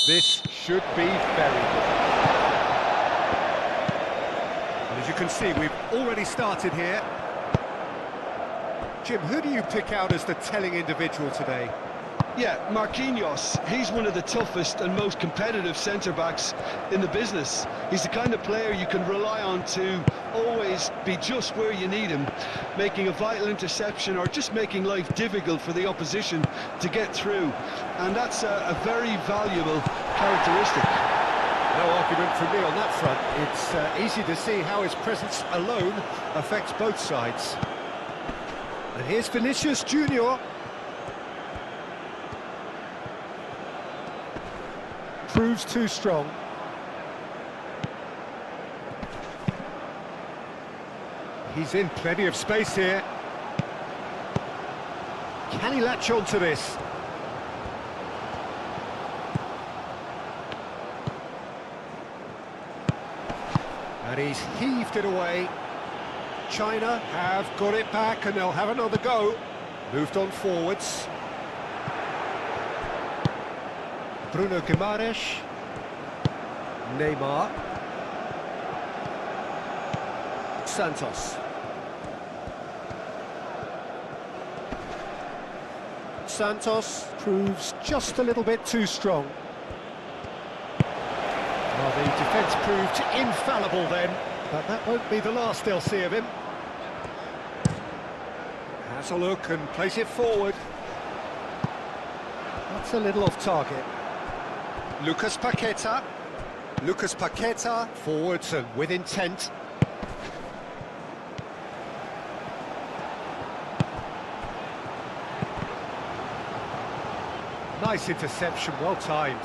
This should be very good. And as you can see, we've already started here. Jim, who do you pick out as the telling individual today? Yeah, Marquinhos. He's one of the toughest and most competitive centre-backs in the business. He's the kind of player you can rely on to always be just where you need him, making a vital interception or just making life difficult for the opposition to get through. And that's a very valuable characteristic. No argument from me on that front. It's easy to see how his presence alone affects both sides. And here's Vinicius Junior. Proves too strong. He's in plenty of space here. Can he latch on to this? And he's heaved it away. China have got it back and they'll have another go. Moved on forwards. Bruno Guimaraes, Neymar, Santos. Santos proves just a little bit too strong. Well, the defence proved infallible then, but that won't be the last they'll see of him. Has a look and plays it forward. That's a little off target. Lucas Paqueta. Lucas Paqueta, forwards and with intent. Nice interception, well timed.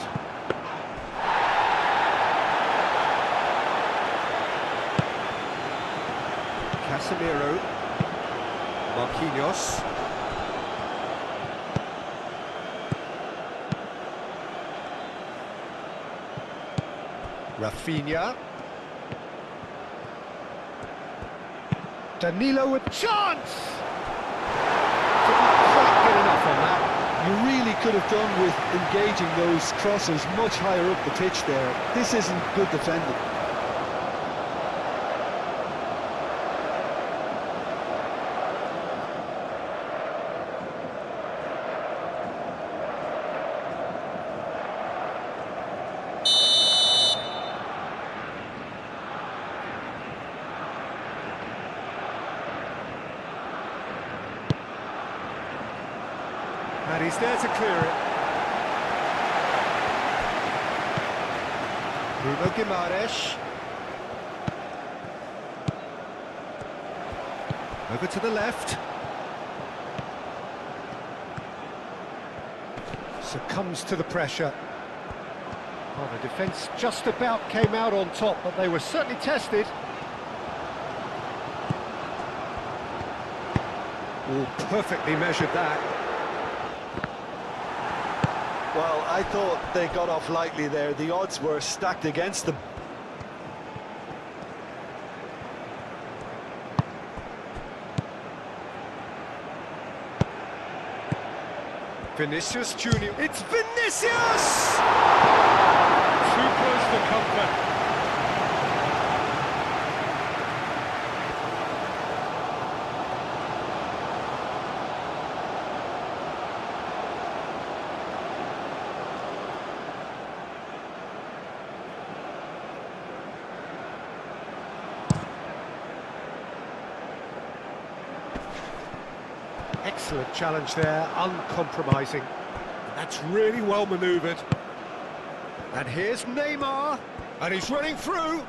Casemiro. Marquinhos. Rafinha. Danilo with chance! Didn't quite get enough on that. You really could have done with engaging those crosses much higher up the pitch there. This isn't good defending. And he's there to clear it. Bruno Guimaraes. Over to the left. Succumbs to the pressure. Well, the defence just about came out on top, but they were certainly tested. Oh, perfectly measured that. Well, I thought they got off lightly there. The odds were stacked against them. Vinicius Junior. It's Vinicius! Too close for comfort. Excellent challenge there, uncompromising. That's really well manoeuvred. And here's Neymar, and he's running through.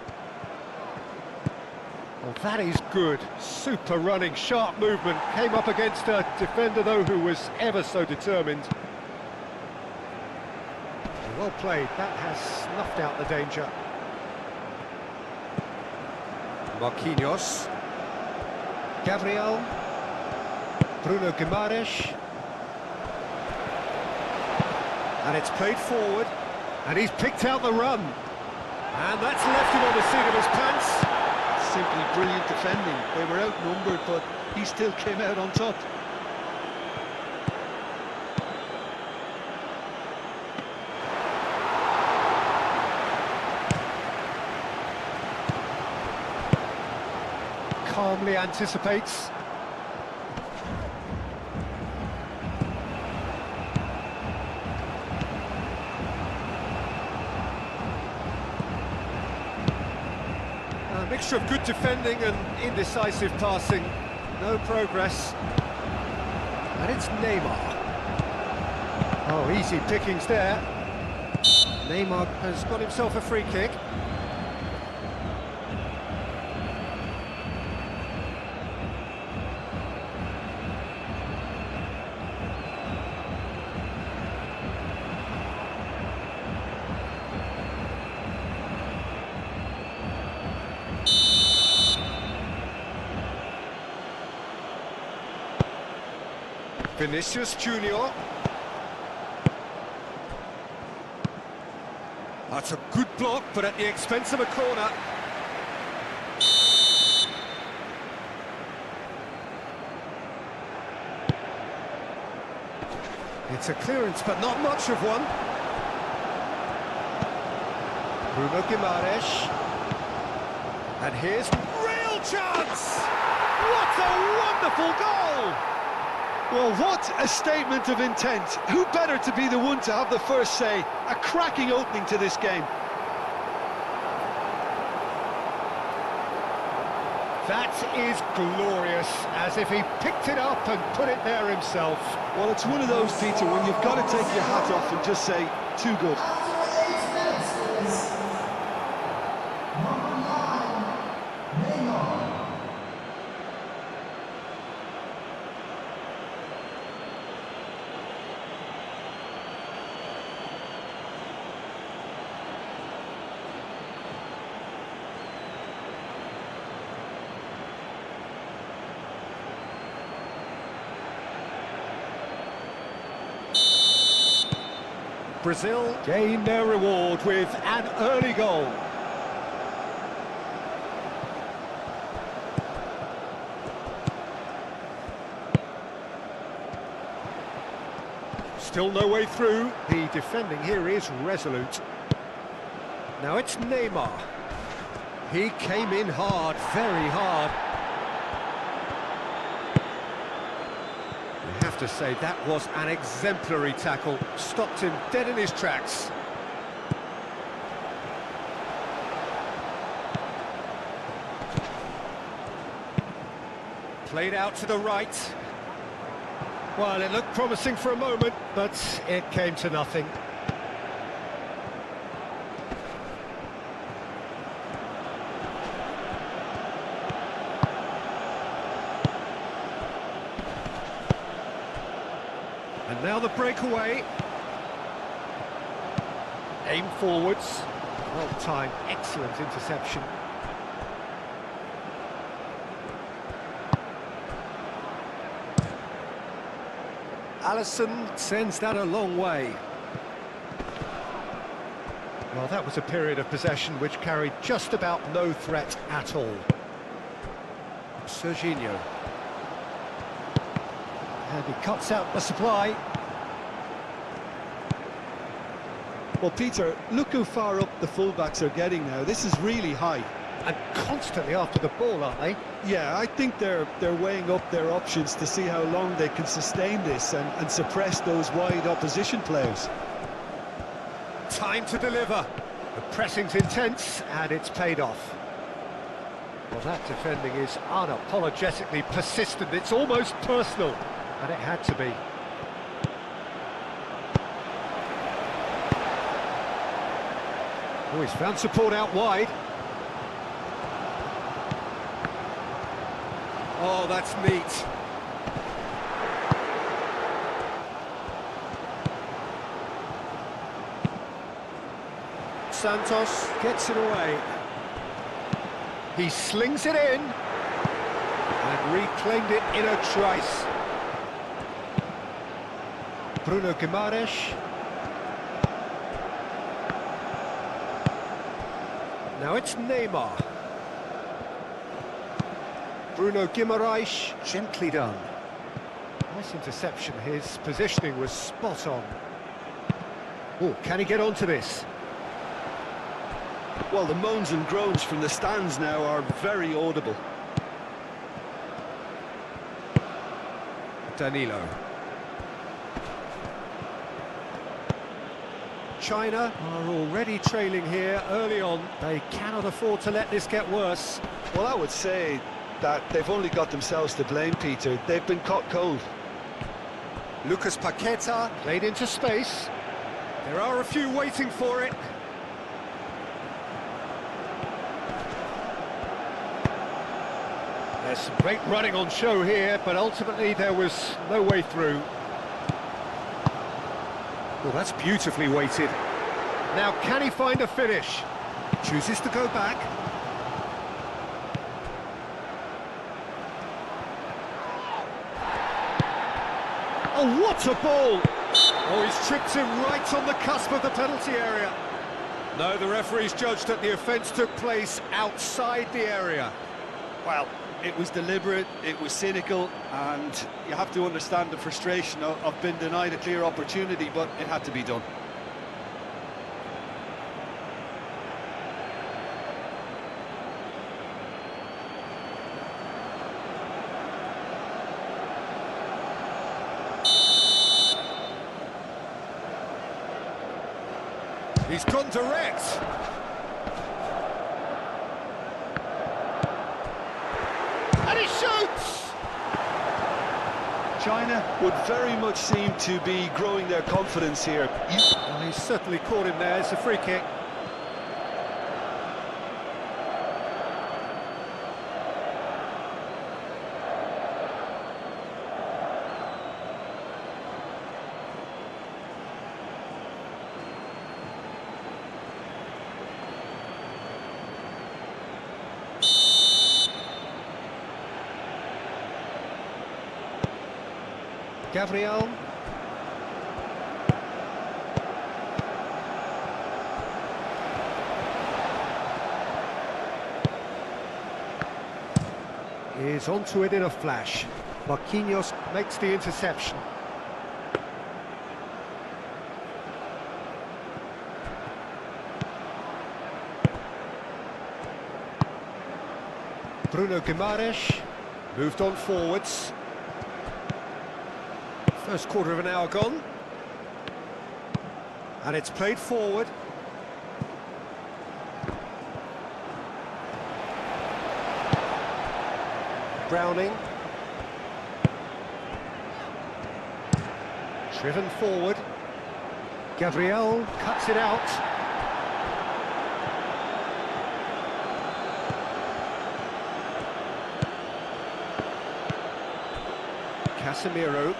Well, that is good. Super running, sharp movement. Came up against a defender, though, who was ever so determined. Well played. That has snuffed out the danger. Marquinhos. Gabriel. Bruno Guimaraes. And it's played forward. And he's picked out the run. And that's left him on the seat of his pants. Simply brilliant defending. They were outnumbered, but he still came out on top. calmly anticipates. A mixture of good defending and indecisive passing. No progress. And it's Neymar. Oh, easy pickings there. Neymar has got himself a free kick. Vinicius Junior. That's a good block, but at the expense of a corner. It's a clearance, but not much of one. Bruno Guimaraes. And here's real chance! What a wonderful goal! Well, what a statement of intent. Who better to be the one to have the first say? A cracking opening to this game. That is glorious, as if he picked it up and put it there himself. Well, it's one of those, Peter, when you've got to take your hat off and just say, too good. Brazil gain their reward with an early goal. Still no way through. The defending here is resolute. Now it's Neymar. He came in hard, very hard. I have to say that was an exemplary tackle. Stopped him dead in his tracks. Played out to the right. Well, it looked promising for a moment, but it came to nothing. And now the breakaway. Aim forwards. Well timed, excellent interception. Alisson sends that a long way. Well, that was a period of possession which carried just about no threat at all. Serginho. And he cuts out the supply. Well, Peter, look how far up the fullbacks are getting now. This is really high. And constantly after the ball, aren't they? Yeah, I think they're weighing up their options to see how long they can sustain this and suppress those wide opposition players. Time to deliver. The pressing's intense, and it's paid off. Well, that defending is unapologetically persistent. It's almost personal, and it had to be. Oh, he's found support out wide. Oh, that's neat. Santos gets it away. He slings it in and reclaimed it in a trice. Bruno Guimaraes. Now it's Neymar. Bruno Guimaraes, gently done. Nice interception, his positioning was spot on. Oh, can he get onto this? Well, the moans and groans from the stands now are very audible. Danilo. China are already trailing here early on. They cannot afford to let this get worse. Well, I would say that they've only got themselves to blame, Peter. They've been caught cold. Lucas Paqueta played into space. There are a few waiting for it. There's some great running on show here, but ultimately there was no way through. Well, that's beautifully weighted. Now, can he find a finish? Chooses to go back. Oh, what a ball! Oh, he's tripped him right on the cusp of the penalty area. No, the referee's judged that the offence took place outside the area. Well, it was deliberate, it was cynical, and you have to understand the frustration of being denied a clear opportunity, but it had to be done. He's gone direct. And he shoots! China would very much seem to be growing their confidence here. Well, he's certainly caught him there. It's a free kick. Gabriel. Is onto it in a flash. Marquinhos makes the interception. Bruno Guimaraes moved on forwards. First quarter of an hour gone. And it's played forward. Browning. Driven forward. Gabriel cuts it out. Casemiro.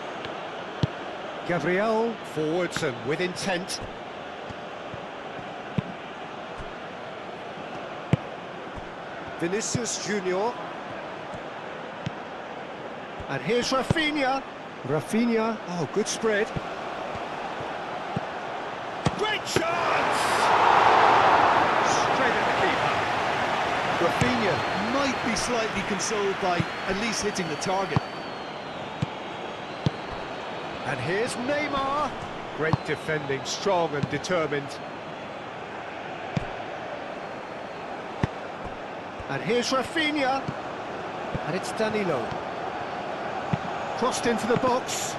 Gabriel forwards and with intent. Vinicius Junior. And here's Rafinha. Rafinha, oh, good spread. Great chance! Straight at the keeper. Rafinha might be slightly consoled by at least hitting the target. And here's Neymar. Great defending, strong and determined. And here's Rafinha. And it's Danilo. Crossed into the box.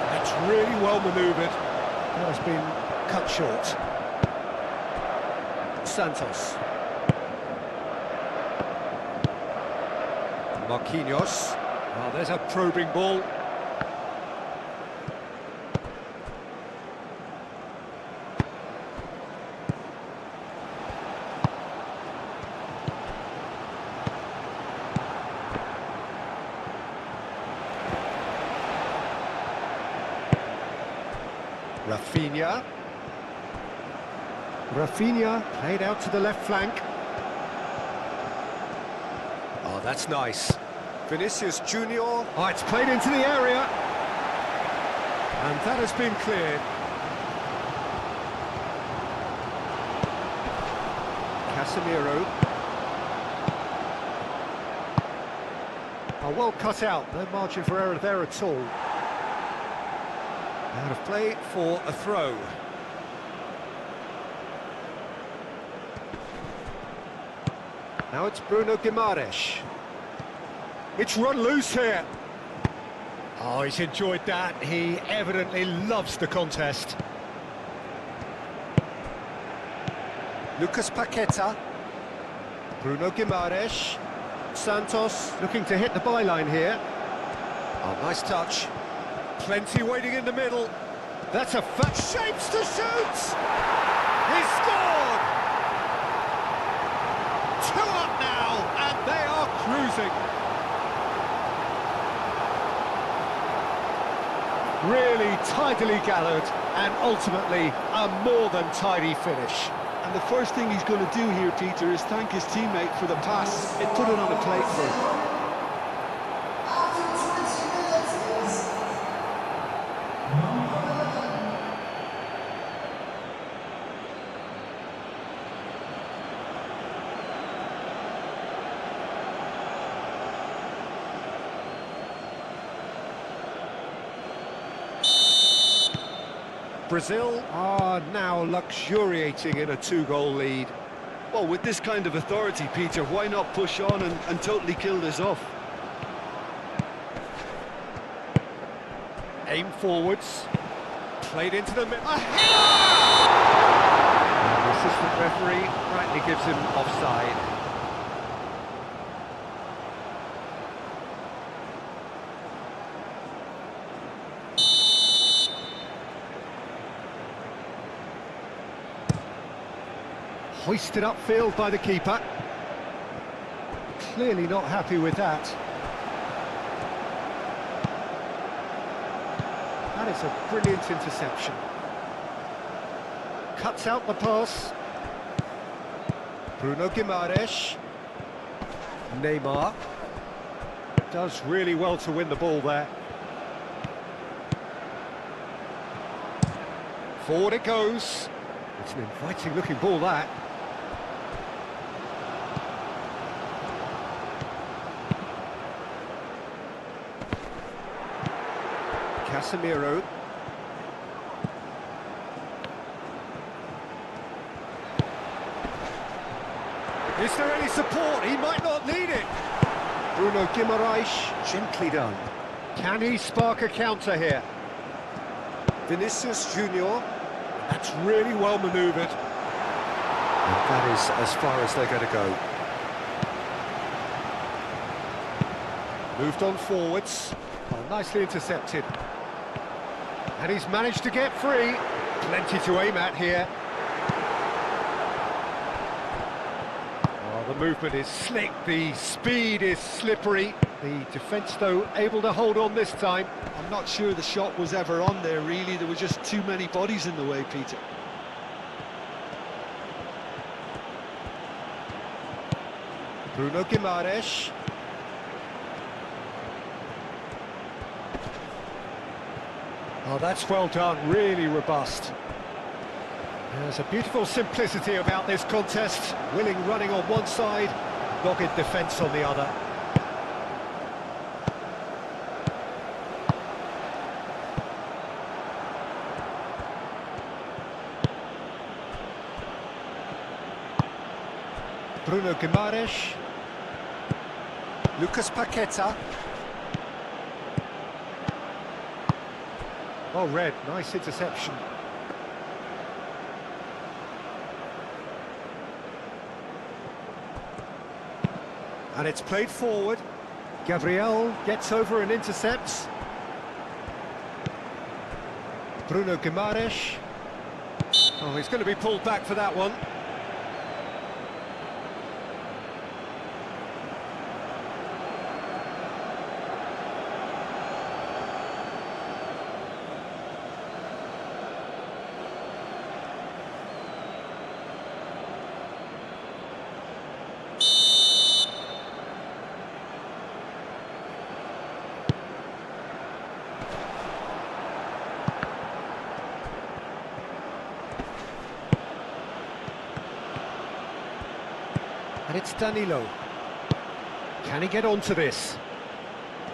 That's really well manoeuvred. That has been cut short. Santos. Marquinhos. Oh, there's a probing ball. Rafinha. Rafinha played out to the left flank. Oh, that's nice. Vinicius Junior. Oh, it's played into the area. And that has been cleared. Casemiro. Oh, well cut out. No margin for error there at all. Out of play for a throw. Now it's Bruno Guimaraes. It's run loose here. Oh, he's enjoyed that. He evidently loves the contest. Lucas Paqueta. Bruno Guimaraes. Santos looking to hit the byline here. Oh, nice touch. Plenty waiting in the middle. That's a fat shapes to shoot! He scored! 2 up now, and they are cruising. Really tidily gathered, and ultimately a more than tidy finish. And the first thing he's going to do here, Peter, is thank his teammate for the pass. It put it on a plate for him. Brazil are now luxuriating in a 2-goal lead. Well, with this kind of authority, Peter, why not push on and totally kill this off? Aim forwards. Played into the middle. The assistant referee rightly gives him offside. Hoisted upfield by the keeper. Clearly not happy with that. That is a brilliant interception. Cuts out the pass. Bruno Guimaraes. Neymar. Does really well to win the ball there. Forward it goes. It's an inviting looking ball, that. Casemiro. Is there any support? He might not need it. Bruno Guimaraes, gently done. Can he spark a counter here? Vinicius Junior. That's really well manoeuvred. And that is as far as they're going to go. Moved on forwards. Oh, nicely intercepted. And he's managed to get free. Plenty to aim at here. Oh, the movement is slick, the speed is slippery. The defence, though, able to hold on this time. I'm not sure the shot was ever on there, really. There were just too many bodies in the way, Peter. Bruno Guimaraes. Oh, that's well done, really robust. There's a beautiful simplicity about this contest. Willing running on one side, dogged defence on the other. Bruno Guimaraes. Lucas Paqueta. Oh, red, nice interception. And it's played forward. Gabriel gets over and intercepts. Bruno Guimaraes. Oh, he's going to be pulled back for that one. And it's Danilo. Can he get onto this?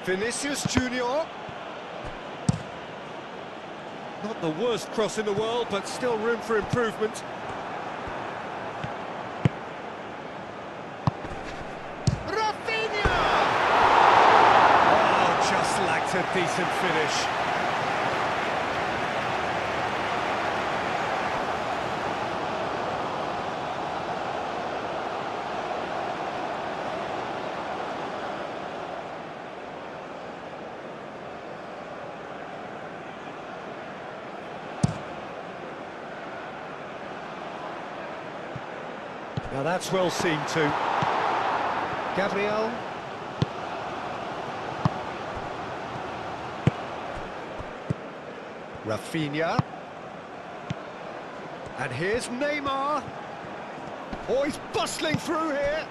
Vinicius Junior. Not the worst cross in the world, but still room for improvement. Decent finish. Now that's well seen too. Gabriel. Rafinha. And here's Neymar. Oh, he's bustling through here.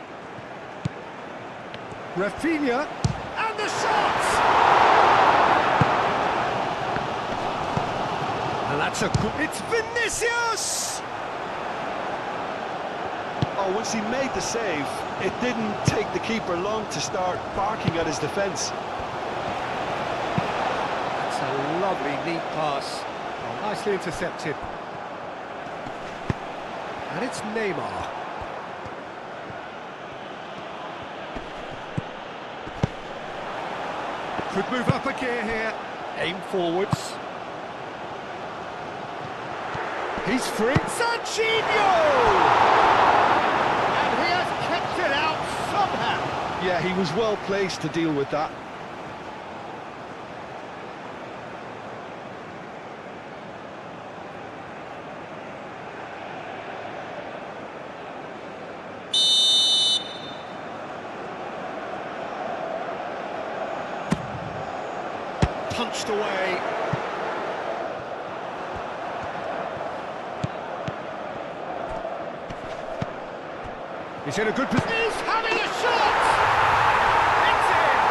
Rafinha. And the shot! And that's a good... It's Vinicius! Oh, once he made the save, it didn't take the keeper long to start barking at his defence. That's a lovely, neat pass. Oh, nicely intercepted. And it's Neymar. Could move up a gear here. Aim forwards. He's free. Sanchino! Kept it out somehow. Yeah, he was well placed to deal with that. Punched away. He's in a good position. He's having a shot! It's in!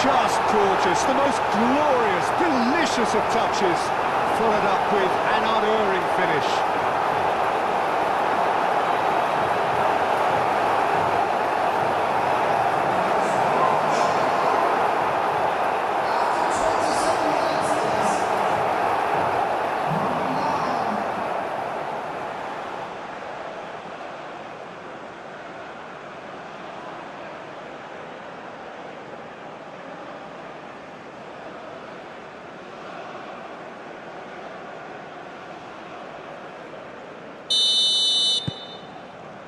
Just gorgeous. The most glorious, delicious of touches. Followed up with an unerring finish.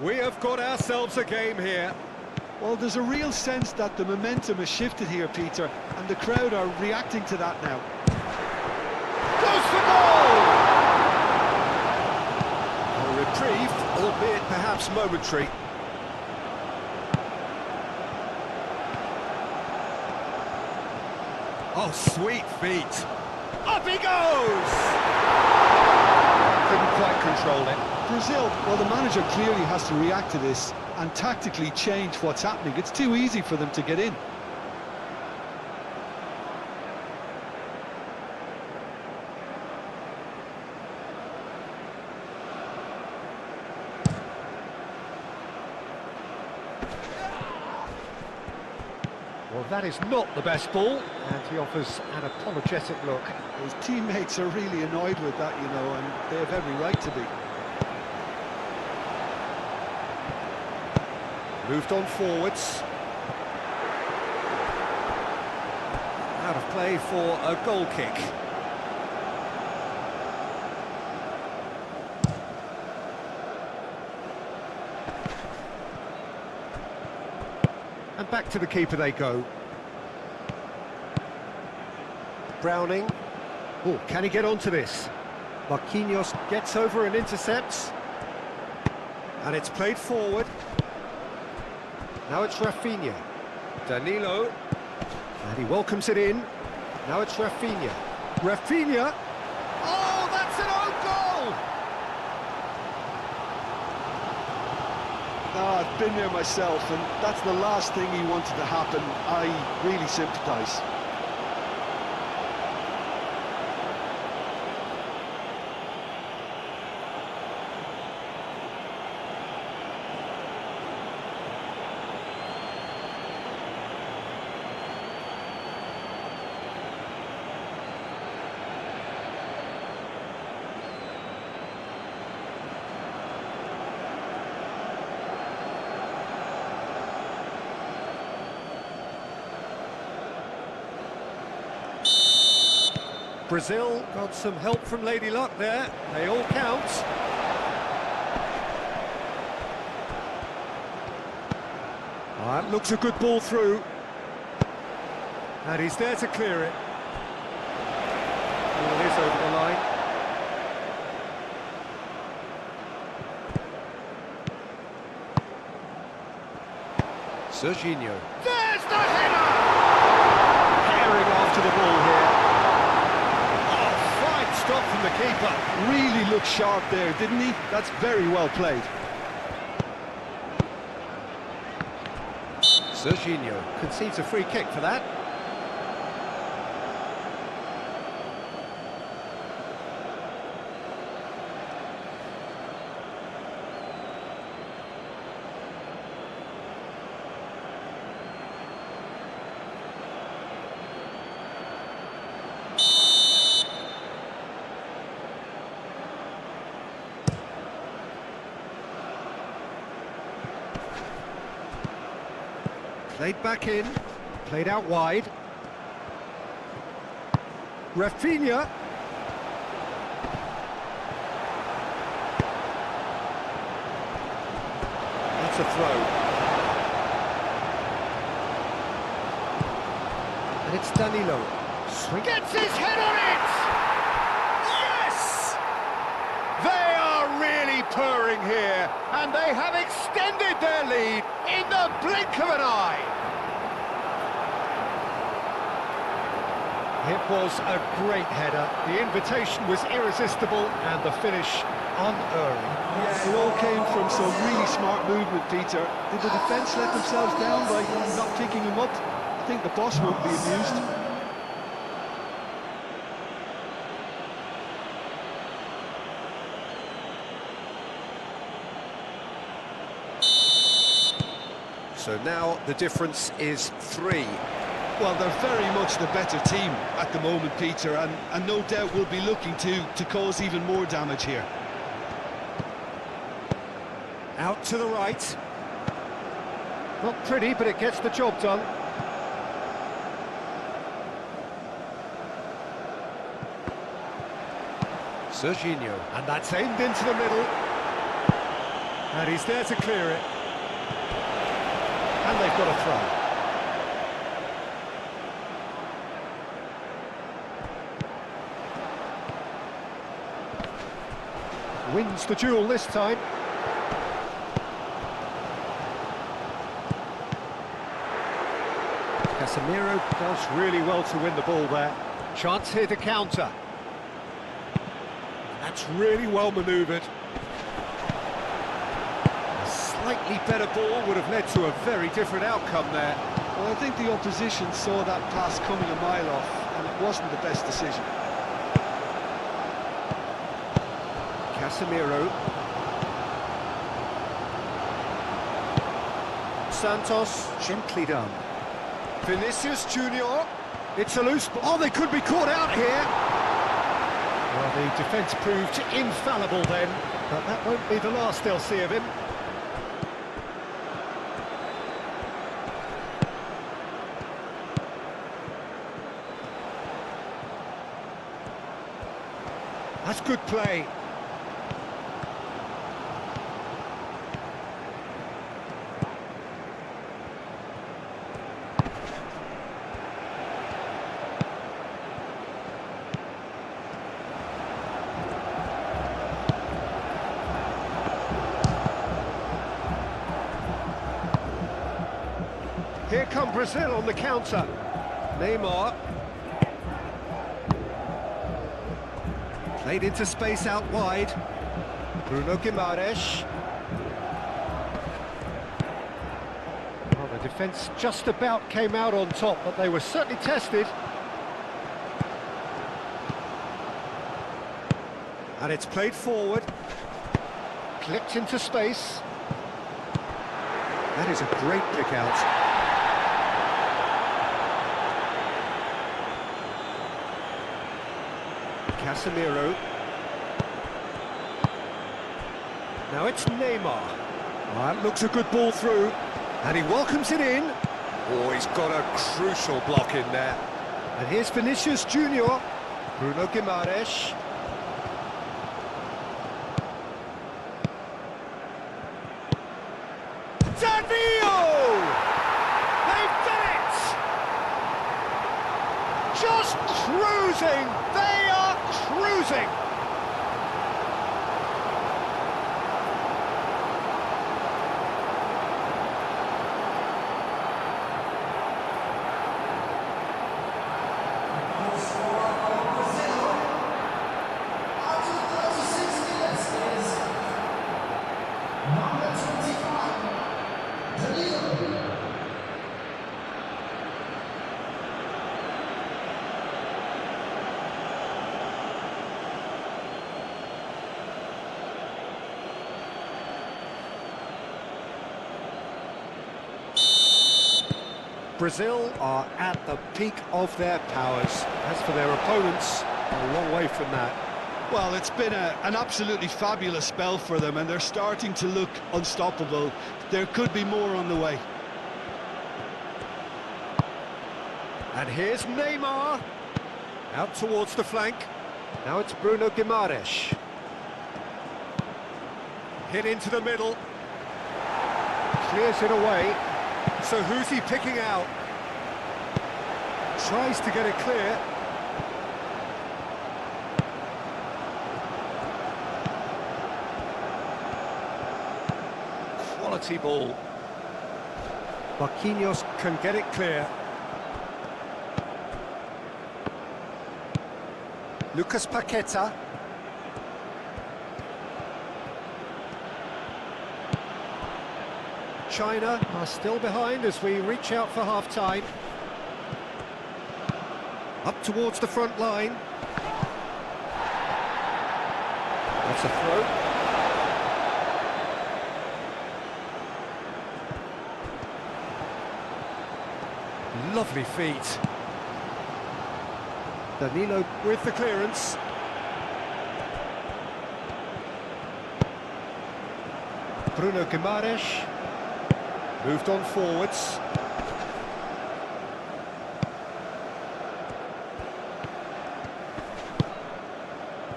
We have got ourselves a game here. Well, there's a real sense that the momentum has shifted here, Peter, and the crowd are reacting to that now. Goes for goal! A reprieve, albeit perhaps momentary. Oh, sweet feet. Up he goes! Couldn't quite control it. Brazil, well, the manager clearly has to react to this and tactically change what's happening. It's too easy for them to get in. Well, that is not the best ball, and he offers an apologetic look. His teammates are really annoyed with that, you know, and they have every right to be. Moved on forwards. Out of play for a goal kick. And back to the keeper they go. Browning. Oh, can he get onto this? Marquinhos gets over and intercepts. And it's played forward. Now it's Rafinha. Danilo. And he welcomes it in. Now it's Rafinha. Rafinha. Oh, that's an own goal! Oh, I've been there myself, and that's the last thing he wanted to happen. I really sympathise. Brazil got some help from Lady Luck there. They all count. That looks a good ball through. And he's there to clear it. Ball is over the line. Serginho. There's the header! Herring after the ball here. Oh, fine stop from the keeper. Really looked sharp there, didn't he? That's very well played. Serginho concedes a free kick for that. Played back in, played out wide. Rafinha. That's a throw. And it's Danilo. Swing. Gets his head on it! Yes! They are really purring here, and they have extended their lead in the blink of an eye. It was a great header. The invitation was irresistible and the finish unerring. Yeah, it all came from some really smart movement, Peter. Did the defence let themselves down by not picking him up? I think the boss won't be amused. So now the difference is 3. Well, they're very much the better team at the moment, Peter, and no doubt will be looking to cause even more damage here. Out to the right. Not pretty, but it gets the job done. Serginho. And that's aimed into the middle. And he's there to clear it. And they've got a throw. Wins the duel this time. Casemiro does really well to win the ball there. Chance here to counter. That's really well manoeuvred. A slightly better ball would have led to a very different outcome there. Well, I think the opposition saw that pass coming a mile off, and it wasn't the best decision. Casemiro. Santos, gently done. Vinicius Junior. It's a loose ball. Oh, they could be caught out here. Well, the defence proved infallible then, but that won't be the last they'll see of him. That's good play. Here come Brazil on the counter. Neymar. Played into space out wide. Bruno Guimaraes. Well, the defence just about came out on top, but they were certainly tested. And it's played forward. Clipped into space. That is a great pick out. Casemiro. Now it's Neymar. That looks a good ball through. And he welcomes it in. Oh, he's got a crucial block in there. And here's Vinicius Junior. Bruno Guimaraes. Danilo! They've done it! Just cruising! They are cruising! Brazil are at the peak of their powers. As for their opponents, a long way from that. Well, it's been an absolutely fabulous spell for them, and they're starting to look unstoppable. There could be more on the way. And here's Neymar. Out towards the flank. Now it's Bruno Guimaraes. Hit into the middle. Clears it away. So who's he picking out? Tries to get it clear. Quality ball. Marquinhos can get it clear. Lucas Paqueta. China are still behind as we reach out for half-time. Up towards the front line. That's a throw. Lovely feet. Danilo with the clearance. Bruno Guimaraes. Moved on forwards.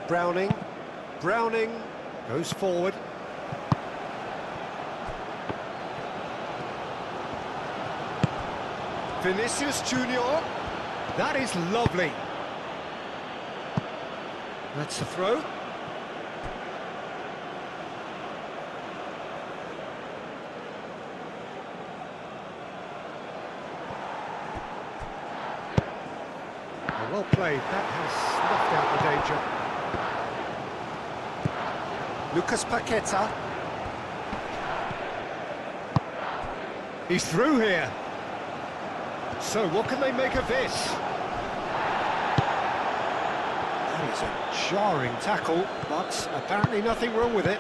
Browning goes forward. Vinicius Junior. That is lovely. That's the throw. Well played, that has snuffed out the danger. Lucas Paqueta. He's through here. So what can they make of this? That is a jarring tackle, but apparently nothing wrong with it.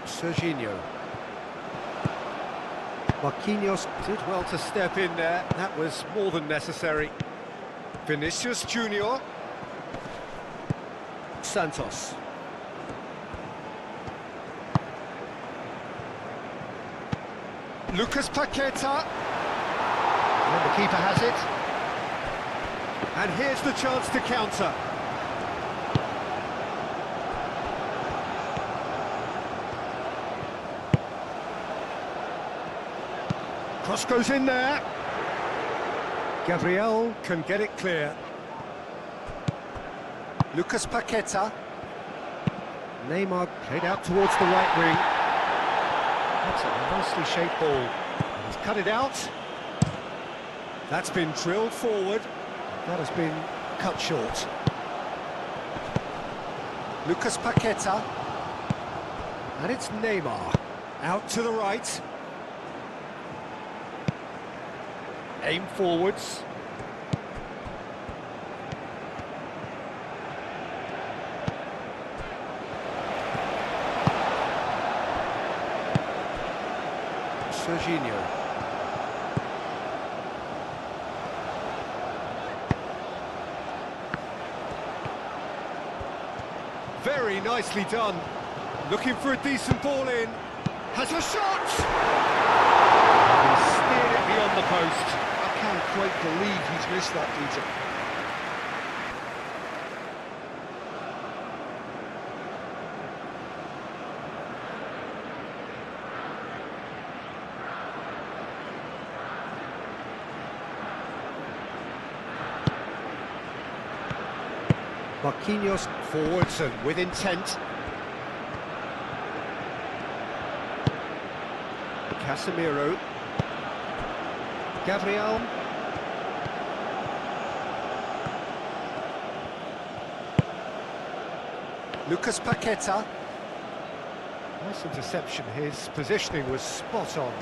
Serginho. Marquinhos did well to step in there. That was more than necessary. Vinicius Junior. Santos. Lucas Paqueta. And the keeper has it. And here's the chance to counter. Cross goes in there. Gabriel can get it clear. Lucas Paqueta. Neymar played out towards the right wing. That's a nicely shaped ball. He's cut it out. That's been drilled forward. That has been cut short. Lucas Paqueta. And it's Neymar. Out to the right. Aim forwards. Serginho. Very nicely done. Looking for a decent ball in. Has a shot! He steered it beyond the post. I can't quite believe he's missed that, Peter. Marquinhos forwards and with intent. Casemiro. Gabriel. Lucas Paqueta. Nice interception. His positioning was spot on.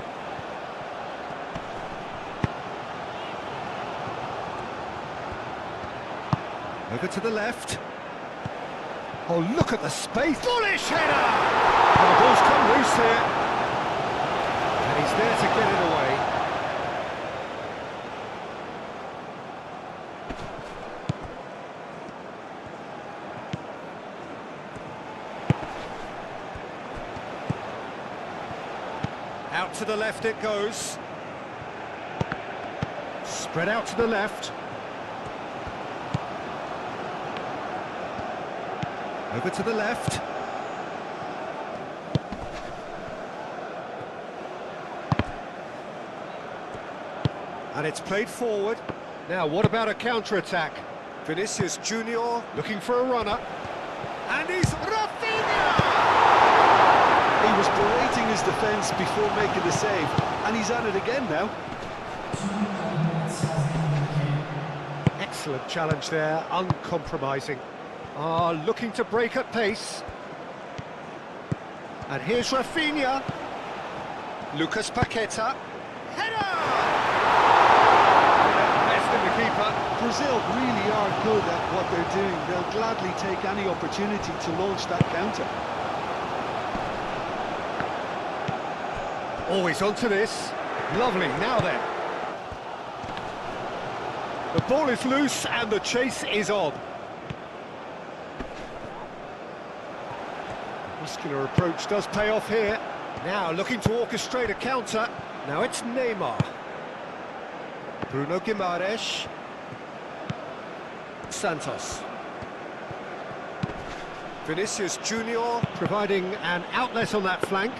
Over to the left. Oh, look at the space. Bullish header! Oh, the ball's come loose here. And he's there to get it away. Out to the left it goes. Spread out to the left. Over to the left. And it's played forward. Now, what about a counter-attack? Vinicius Junior looking for a runner. And he's Rafinha! He was berating his defence before making the save, and he's at it again now. Excellent challenge there, uncompromising. Looking to break at pace. And here's Rafinha. Lucas Paqueta. Header! Best in the keeper. Brazil really are good at what they're doing. They'll gladly take any opportunity to launch that counter. Always onto this. Lovely, now then. The ball is loose and the chase is on. Muscular approach does pay off here. Now looking to orchestrate a counter. Now it's Neymar. Bruno Guimaraes. Santos. Vinicius Junior providing an outlet on that flank.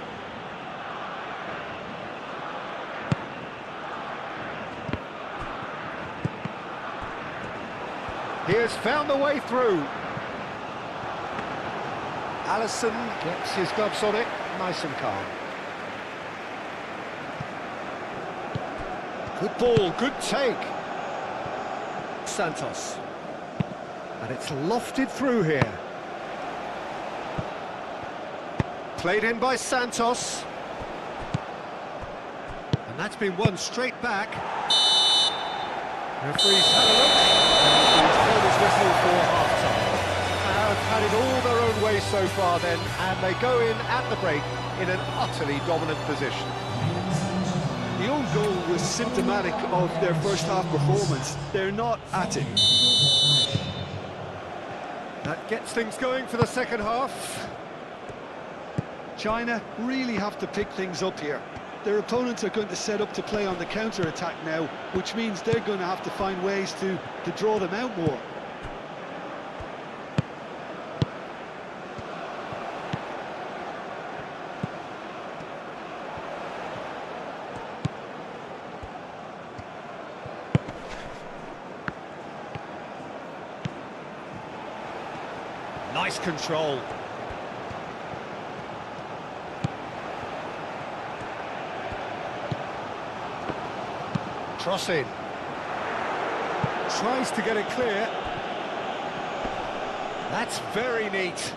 He has found the way through. Alisson gets his gloves on it, nice and calm. Good ball, good take. Santos. And it's lofted through here. Played in by Santos. And that's been won straight back. Referee's had a look. And he's blown his whistle for half-time. Have had it all their own way so far then, and they go in at the break in an utterly dominant position. The own goal was symptomatic of their first half performance. They're not at it. That gets things going for the second half. China really have to pick things up here. Their opponents are going to set up to play on the counter-attack now, which means they're going to have to find ways to draw them out more. Nice control. Cross in. Tries to get it clear. That's very neat.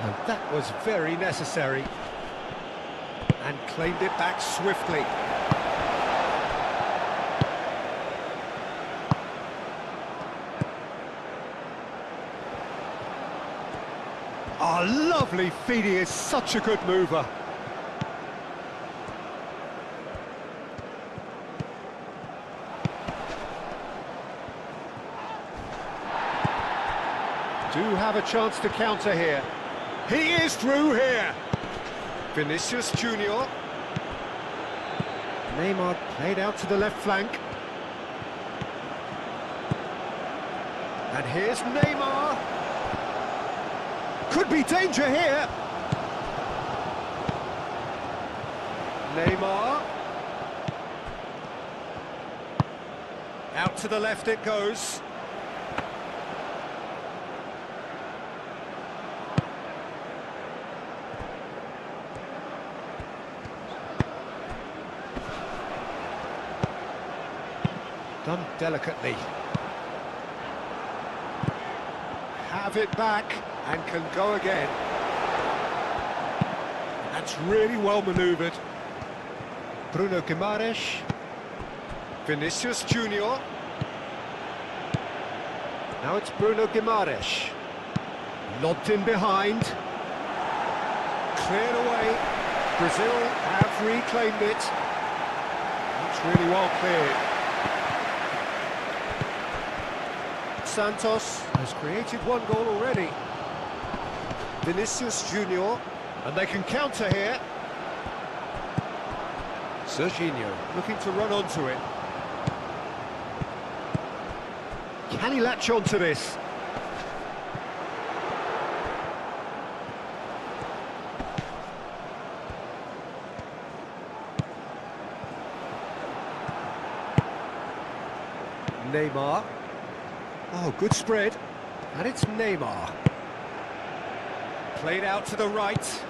And that was very necessary. And claimed it back swiftly. Oh, lovely feed. He is such a good mover. do have a chance to counter here. He is through here. Vinicius Junior. Neymar played out to the left flank. And here's Neymar. Could be danger here. Neymar. Out to the left it goes. Done delicately. Have it back and can go again. That's really well manoeuvred. Bruno Guimaraes. Vinicius Junior. Now it's Bruno Guimaraes. Lobbed in behind. Cleared away. Brazil have reclaimed it. That's really well cleared. Santos has created one goal already. Vinicius Junior, and they can counter here. Serginho looking to run onto it. Can he latch onto this? Neymar. Oh, good spread. And it's Neymar. Played out to the right.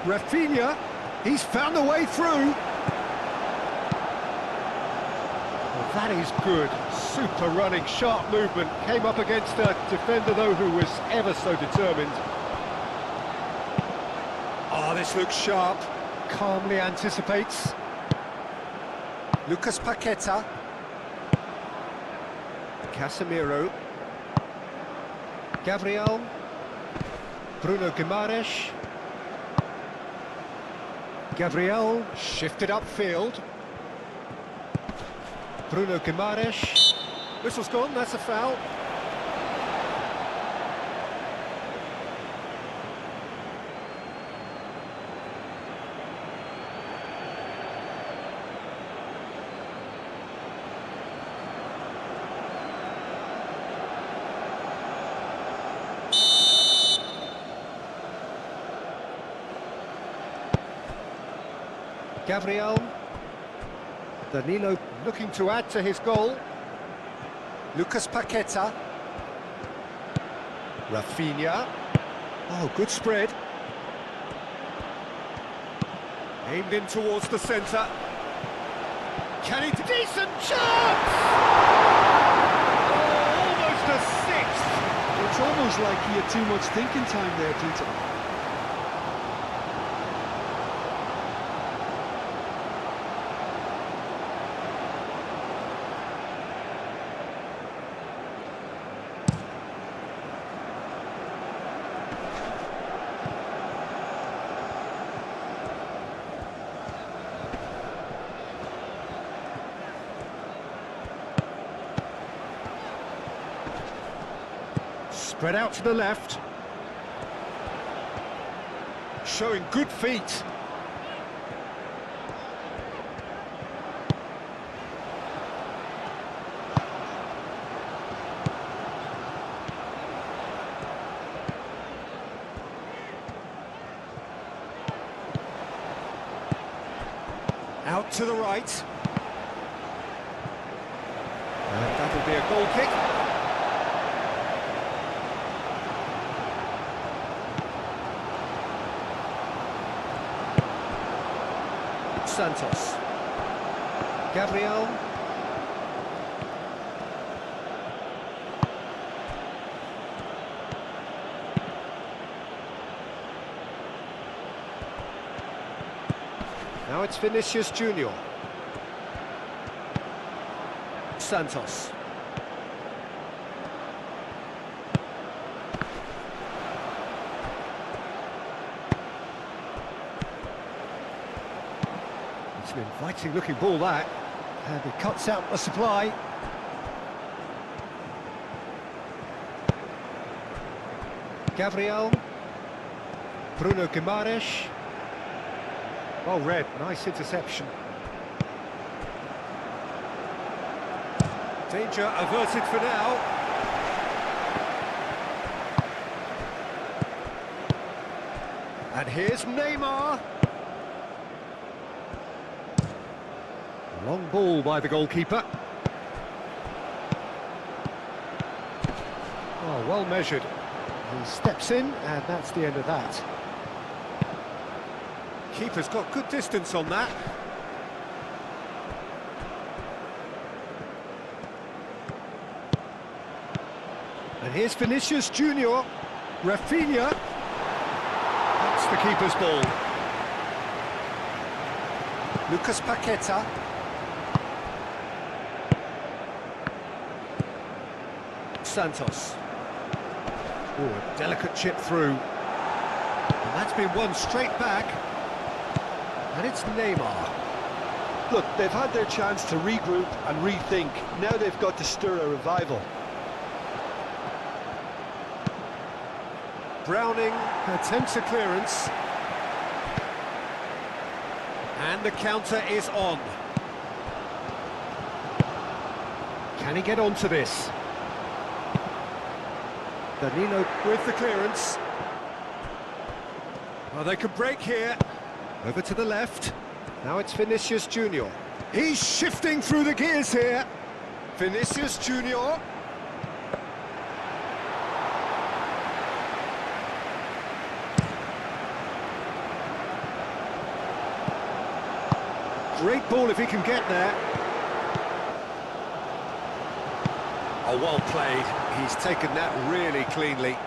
Rafinha. He's found a way through. Well, that is good. Super running, sharp movement. Came up against a defender, though, who was ever so determined. Oh, this looks sharp. Calmly anticipates. Lucas Paqueta. Casemiro. Gabriel. Bruno Guimaraes. Gabriel shifted upfield. Bruno Guimaraes. Whistle's gone, that's a foul. Gabriel. Danilo looking to add to his goal. Lucas Paqueta. Rafinha. Oh, good spread. Aimed in towards the centre. Can he... Decent chance! Oh, almost a sixth! It's almost like he had too much thinking time there, Peter. Spread out to the left. Showing good feet. Out to the right. And that'll be a goal kick. Santos. Gabriel. Now it's Vinicius Junior. Santos. It's an inviting looking ball that, and he cuts out the supply. Gabriel. Bruno Guimaraes. Well read, nice interception. Danger averted for now. And here's Neymar. Long ball by the goalkeeper. Oh, well measured. He steps in, and that's the end of that. Keeper's got good distance on that. And here's Vinicius Junior. Rafinha. That's the keeper's ball. Lucas Paqueta. Santos. Oh, a delicate chip through. And that's been won straight back. And it's Neymar. Look, they've had their chance to regroup and rethink. Now they've got to stir a revival. Browning attempts a clearance. And the counter is on. Can he get onto this? Danilo with the clearance. Well, they could break here. Over to the left. Now it's Vinicius Junior. He's shifting through the gears here. Vinicius Junior. Great ball if he can get there. Oh, well played. He's taken that really cleanly.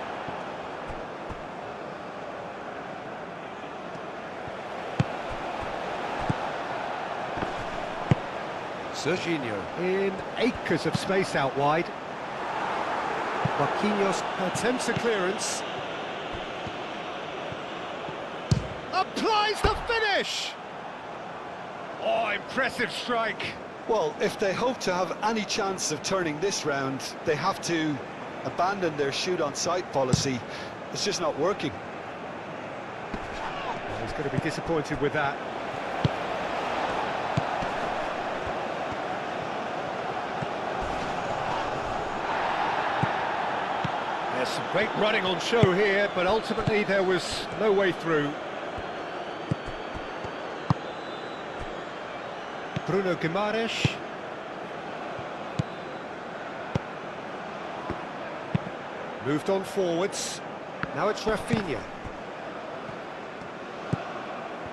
Serginho in acres of space out wide. Marquinhos attempts a clearance. Applies the finish! Oh, impressive strike. Well, if they hope to have any chance of turning this round, they have to abandon their shoot-on-sight policy. It's just not working. He's going to be disappointed with that. There's some great running on show here, but ultimately there was no way through. Bruno Guimaraes. Moved on forwards. Now it's Rafinha.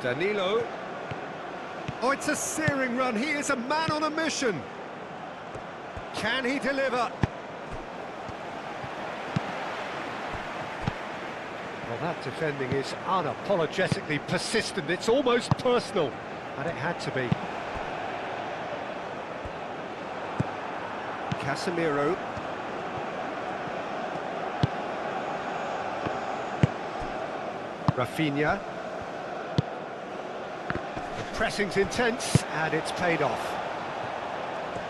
Danilo. Oh, it's a searing run. He is a man on a mission. Can he deliver? Well, that defending is unapologetically persistent. It's almost personal, and it had to be. Casemiro. Rafinha. The pressing's intense, and it's paid off.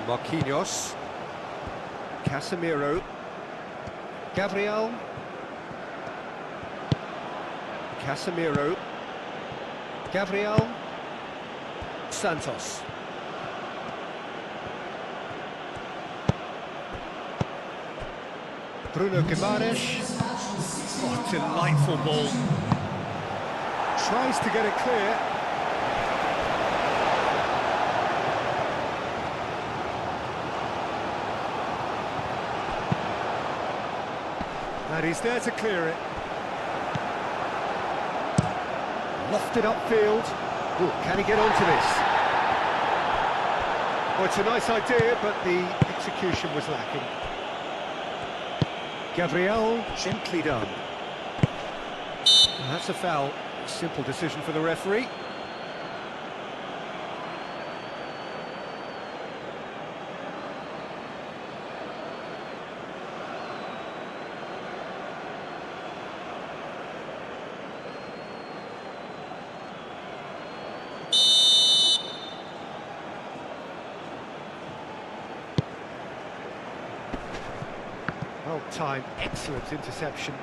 Marquinhos. Casemiro. Gabriel. Casemiro. Gabriel. Santos. Bruno Guimaraes. Oh, delightful ball. Tries to get it clear. And he's there to clear it. Lofted upfield. Ooh, can he get onto this? Oh, it's a nice idea, but the execution was lacking. Gabriel, gently done. And that's a foul. Simple decision for the referee. Well timed, excellent interception.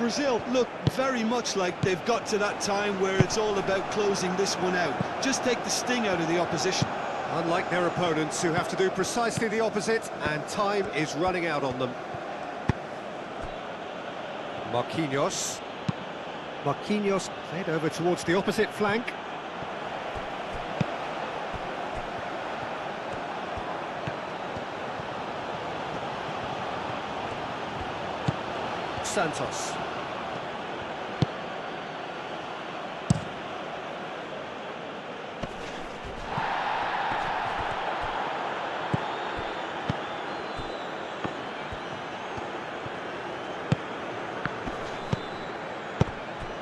Brazil look very much like they've got to that time where it's all about closing this one out. Just take the sting out of the opposition. Unlike their opponents, who have to do precisely the opposite, and time is running out on them. Marquinhos. Marquinhos played over towards the opposite flank. Santos.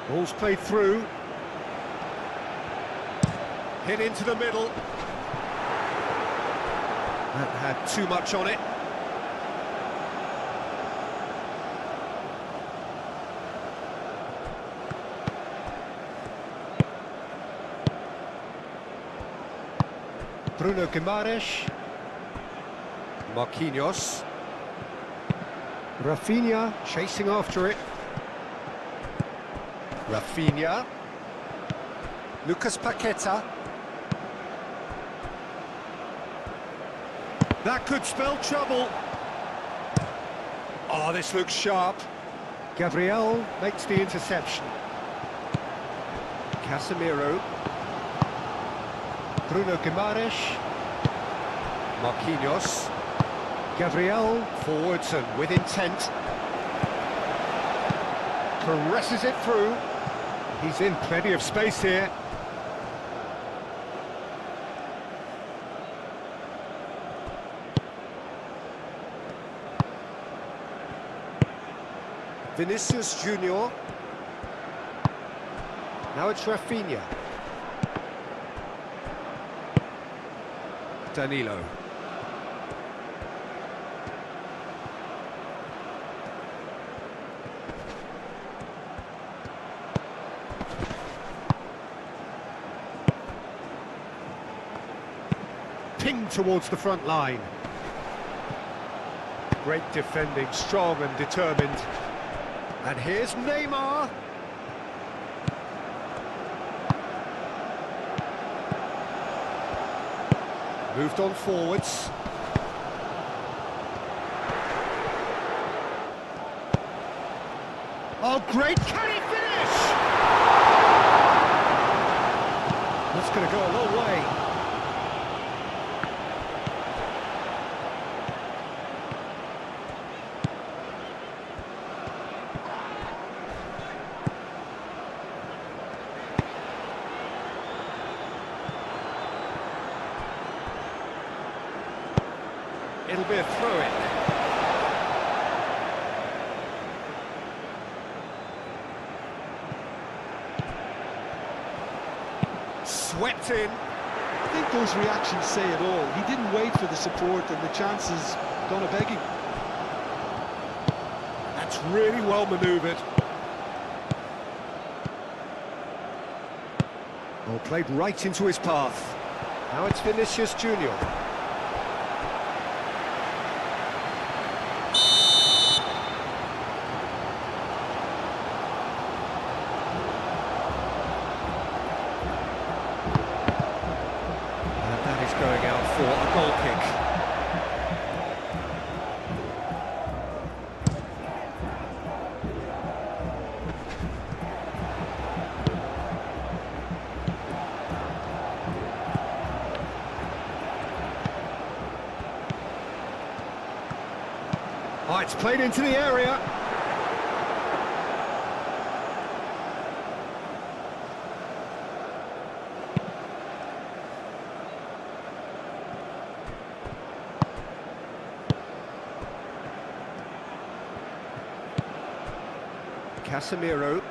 Ball's played through. Hit into the middle. That had too much on it. Bruno Guimaraes. Marquinhos. Rafinha chasing after it. Rafinha. Lucas Paqueta. That could spell trouble. Oh, this looks sharp. Gabriel makes the interception. Casemiro. Bruno Guimaraes. Marquinhos. Gabriel forwards and with intent. Caresses it through. He's in plenty of space here. Vinicius Junior. Now it's Rafinha. Danilo. Pinged towards the front line. Great defending, strong and determined. And here's Neymar. Moved on forwards. Oh, great! Can he finish? That's going to go a long way. It'll be a throw-in. Swept in. I think those reactions say it all. He didn't wait for the support and the chances gone a-begging. That's really well manoeuvred. Ball played right into his path. Now it's Vinicius Junior. Going out for a goal kick. Oh, it's played into the area. Casemiro.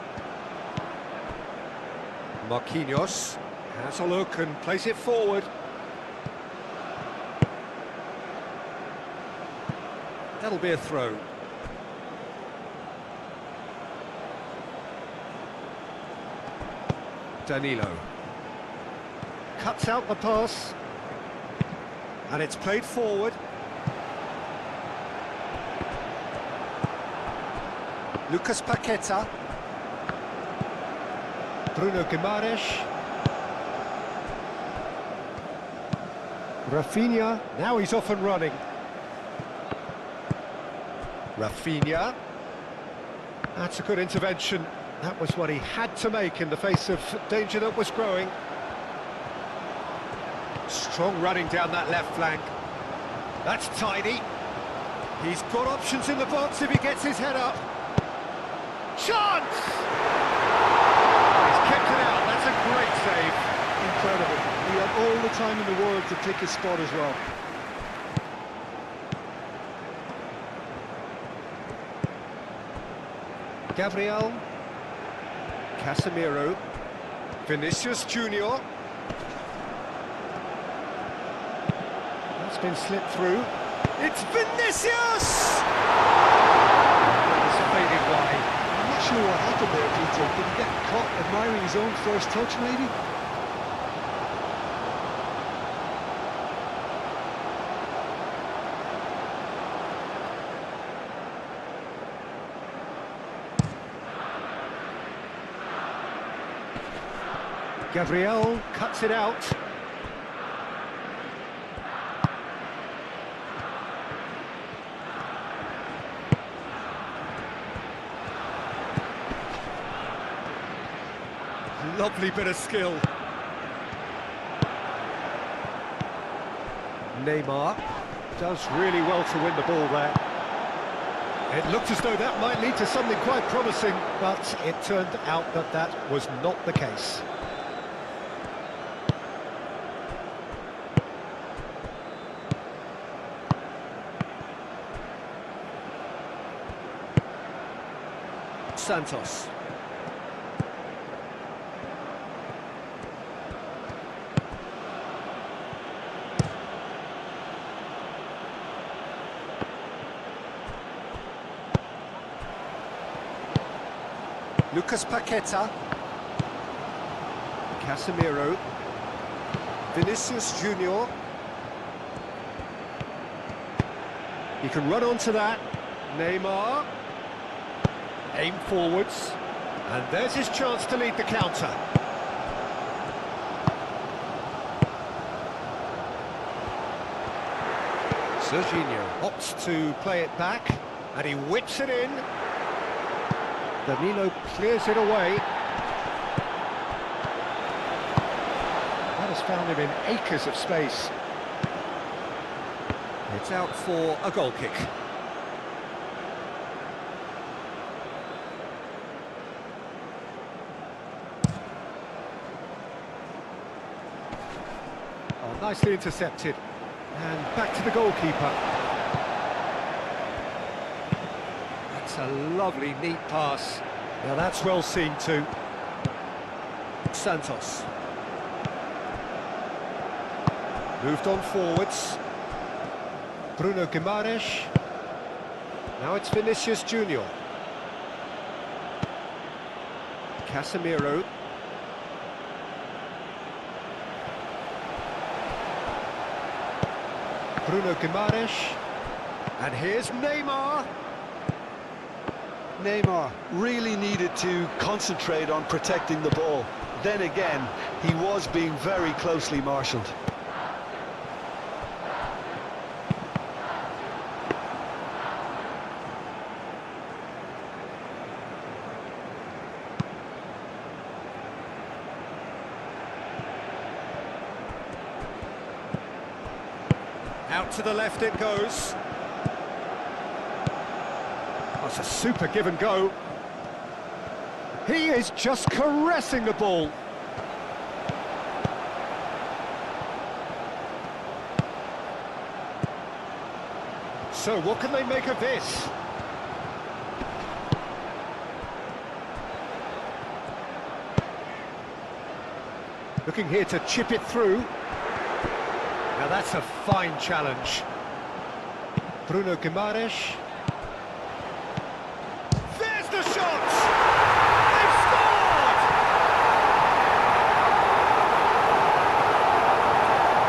Marquinhos has a look and plays it forward. That'll be a throw. Danilo. Cuts out the pass. And it's played forward. Lucas Paqueta. Bruno Guimaraes. Rafinha, now he's off and running. Rafinha. That's a good intervention. That was what he had to make in the face of danger that was growing. Strong running down that left flank. That's tidy. He's got options in the box if he gets his head up. Chance! He's kept it out. That's a great save. Incredible. He had all the time in the world to pick his spot as well. Gabriel. Casemiro. Vinicius Junior. That's been slipped through. It's Vinicius! It's faded wide. I'm not sure what happened there, Peter. Did he get caught admiring his own first touch, maybe? Gabriel cuts it out. Lovely bit of skill. Neymar does really well to win the ball there. It looked as though that might lead to something quite promising, but it turned out that that was not the case. Santos. Lucas Paqueta. Casemiro. Vinicius Junior. He can run onto that. Neymar. Aim forwards. And there's his chance to lead the counter. Serginho opts to play it back. And he whips it in. Danilo clears it away. That has found him in acres of space. It's out for a goal kick. Oh, nicely intercepted. And back to the goalkeeper. A lovely, neat pass. Now that's well seen too. Santos. Moved on forwards. Bruno Guimaraes. Now it's Vinicius Junior. Casemiro. Bruno Guimaraes. And here's Neymar. Neymar really needed to concentrate on protecting the ball. Then again, he was being very closely marshalled. Out to the left it goes. That's a super give and go. He is just caressing the ball. So what can they make of this? Looking here to chip it through. Now that's a fine challenge. Bruno Guimaraes. The shot! They've scored!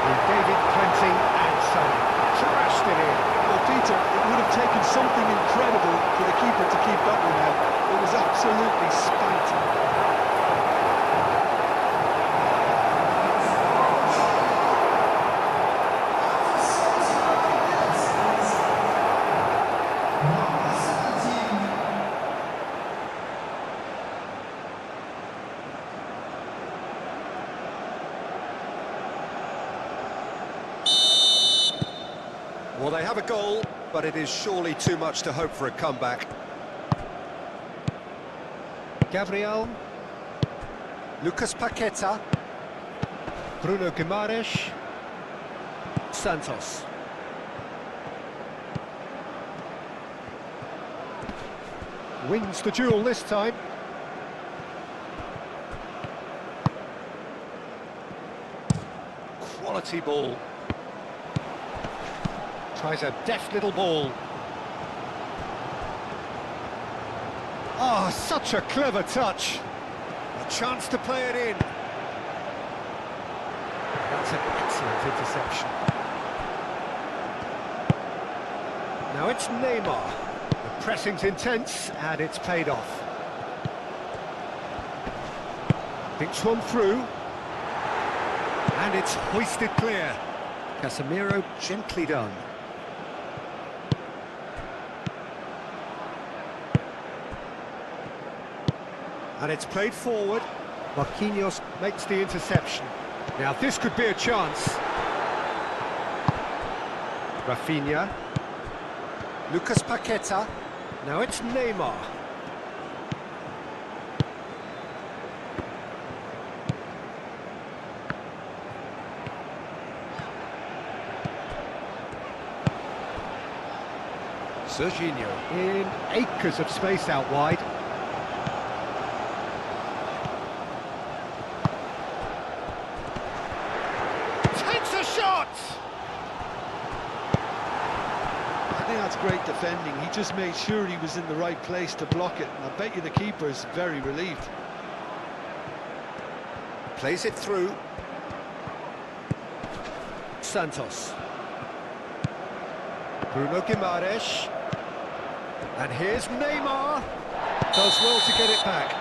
He gave it plenty and some. Trashed it in. Well, Peter, it would have taken something incredible for the keeper to keep that one out. Well, they have a goal, but it is surely too much to hope for a comeback. Gabriel. Lucas Paqueta. Bruno Guimaraes. Santos. Wins the duel this time. Quality ball. Tries a deft little ball. Oh, such a clever touch. A chance to play it in. That's an excellent interception. Now it's Neymar. The pressing's intense and it's paid off. Thinks one through. And it's hoisted clear. Casemiro gently done. And it's played forward. Marquinhos makes the interception. Now this could be a chance. Rafinha. Lucas Paqueta. Now it's Neymar. Serginho in acres of space out wide. Takes a shot! I think that's great defending. He just made sure he was in the right place to block it, and I bet you the keeper is very relieved. Plays it through. Santos. Bruno Guimaraes. And here's Neymar. Does well to get it back.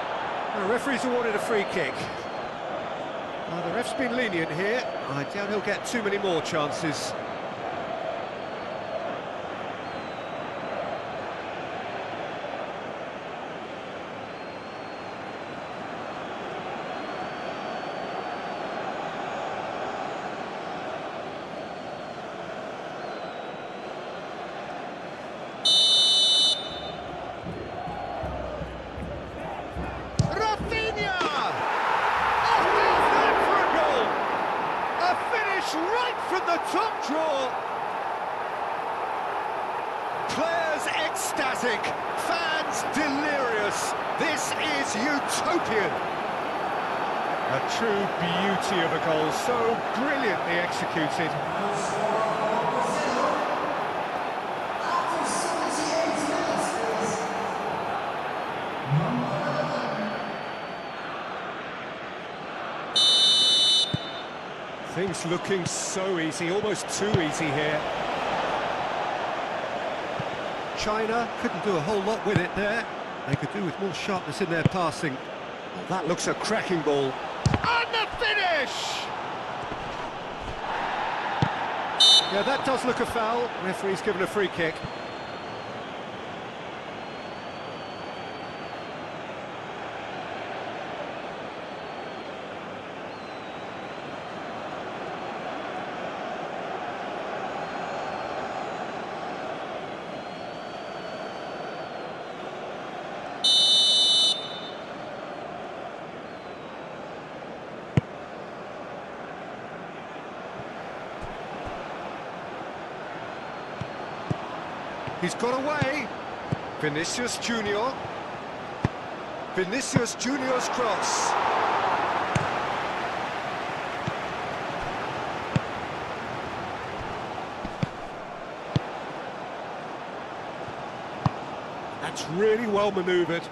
The referee's awarded a free kick. Well, the ref's been lenient here. I doubt he'll get too many more chances. Right from the top draw. Players ecstatic, fans delirious. This is utopian. A true beauty of a goal, so brilliantly executed. Things looking so easy, almost too easy here. China couldn't do a whole lot with it there. They could do with more sharpness in their passing. Well, that looks a cracking ball. And the finish! Yeah, that does look a foul. Referee's given a free kick. He's got away. Vinicius Junior. Vinicius Junior's cross. That's really well manoeuvred.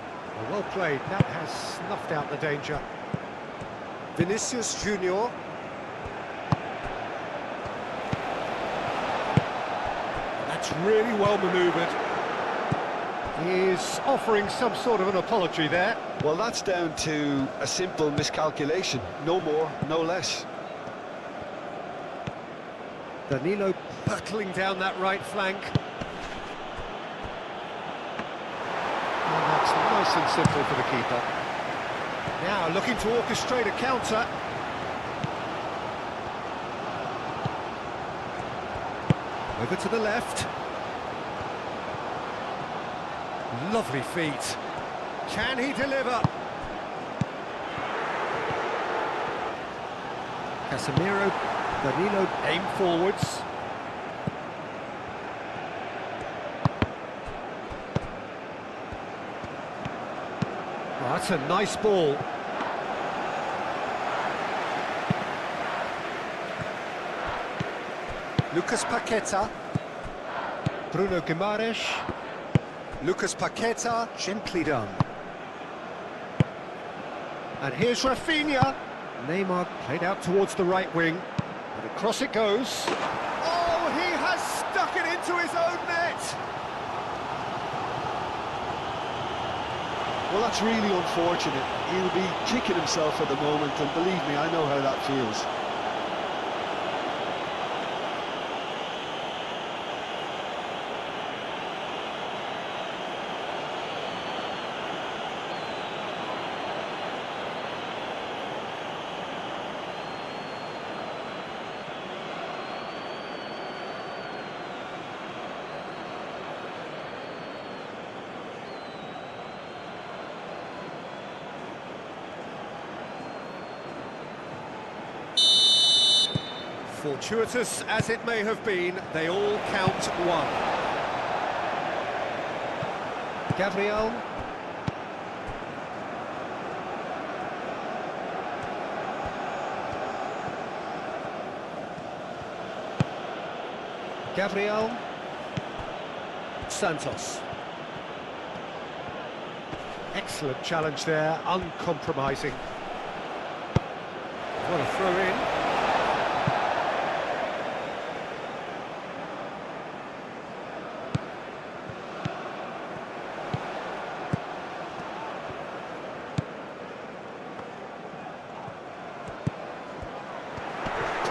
Well played. That has snuffed out the danger. Vinicius Junior. That's really well manoeuvred. He's offering some sort of an apology there. Well, that's down to a simple miscalculation. No more, no less. Danilo battling down that right flank. And that's nice and simple for the keeper. Now looking to orchestrate a counter. Over to the left. Lovely feet. Can he deliver? Casemiro, Danilo aim forwards. Oh, that's a nice ball. Lucas Paqueta. Bruno Guimaraes. Lucas Paqueta, gently done. And here's Rafinha. Neymar played out towards the right wing. And across it goes. Oh, he has stuck it into his own net! Well, that's really unfortunate. He'll be kicking himself at the moment, and believe me, I know how that feels. Fortuitous as it may have been, they all count one. Gabriel. Gabriel. Santos. Excellent challenge there, uncompromising. What a throw in.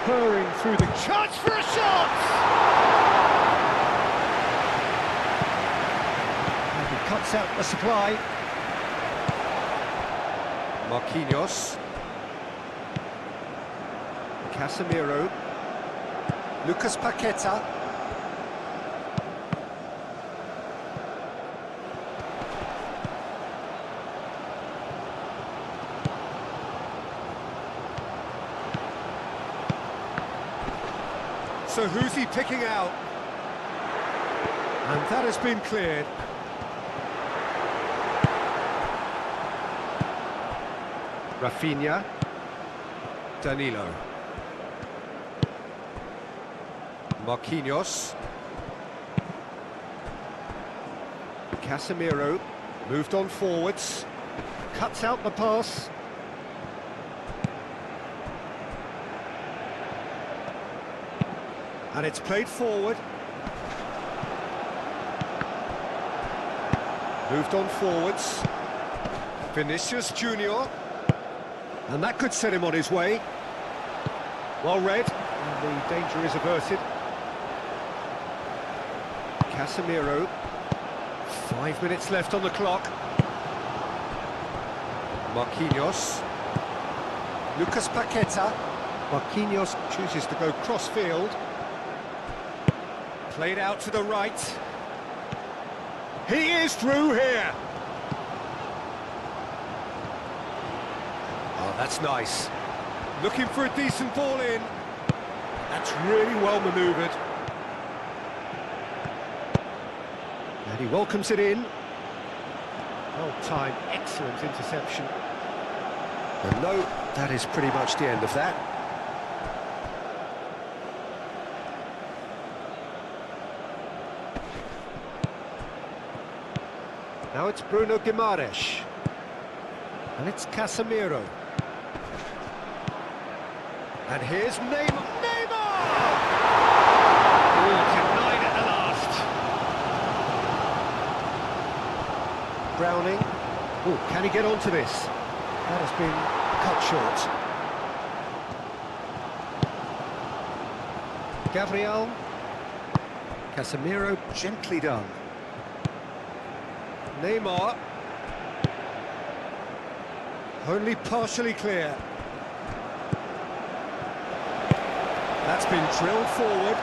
Purring through the chance for a shot! And he cuts out the supply. Marquinhos. Casemiro. Lucas Paqueta. So who's he picking out? And that has been cleared. Rafinha. Danilo. Marquinhos. Casemiro. Moved on forwards. Cuts out the pass. And it's played forward. Moved on forwards. Vinicius Junior. And that could set him on his way. Well read. And the danger is averted. Casemiro. 5 minutes left on the clock. Marquinhos. Lucas Paqueta. Marquinhos chooses to go cross-field. Played out to the right. He is through here. Oh, that's nice. Looking for a decent ball in. That's really well manoeuvred. And he welcomes it in. Well timed, excellent interception. And no, that is pretty much the end of that. Now it's Bruno Guimaraes. And it's Casemiro. And here's Neymar. Neymar! Oh, denied at the last. Browning. Oh, can he get onto this? That has been cut short. Gabriel. Casemiro, gently done. Neymar. Only partially clear. That's been drilled forward.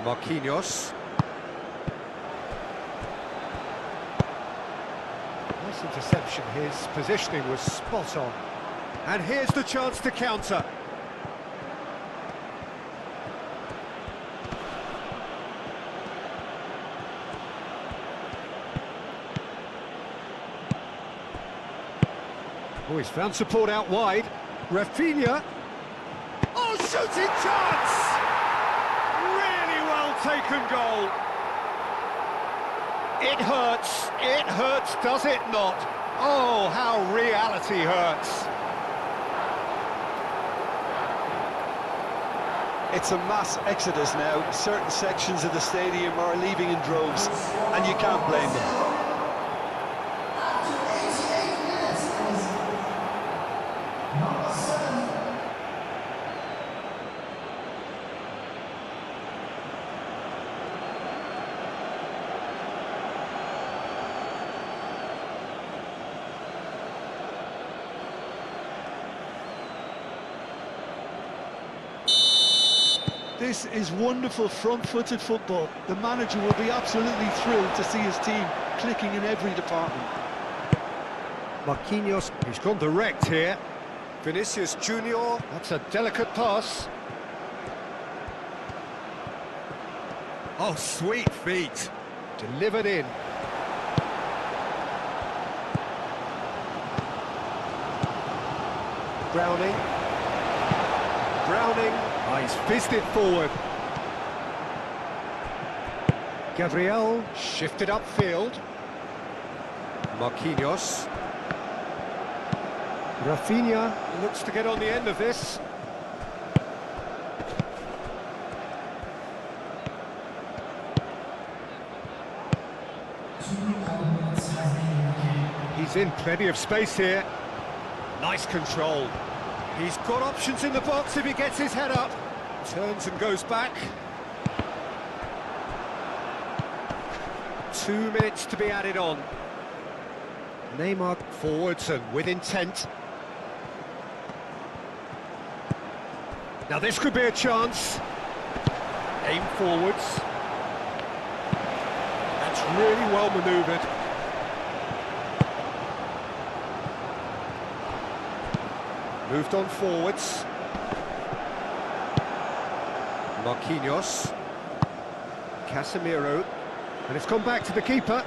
Marquinhos. Nice interception. His positioning was spot on. And here's the chance to counter. Oh, he's found support out wide. Rafinha. Oh, shooting chance! Really well taken goal. It hurts, does it not? Oh, how reality hurts. It's a mass exodus now. Certain sections of the stadium are leaving in droves, and you can't blame them. This is wonderful front-footed football. The manager will be absolutely thrilled to see his team clicking in every department. Marquinhos, he's gone direct here. Vinicius Junior. That's a delicate pass. Oh, sweet feet. Delivered in. Browning. Oh, he's fizzed it forward. Gabriel shifted upfield. Marquinhos. Rafinha looks to get on the end of this. He's in plenty of space here. Nice control. He's got options in the box if he gets his head up. Turns and goes back. 2 minutes to be added on. Neymar forwards and with intent. Now this could be a chance. Aim forwards. That's really well manoeuvred. Moved on forwards. Marquinhos. Casemiro. And it's gone back to the keeper.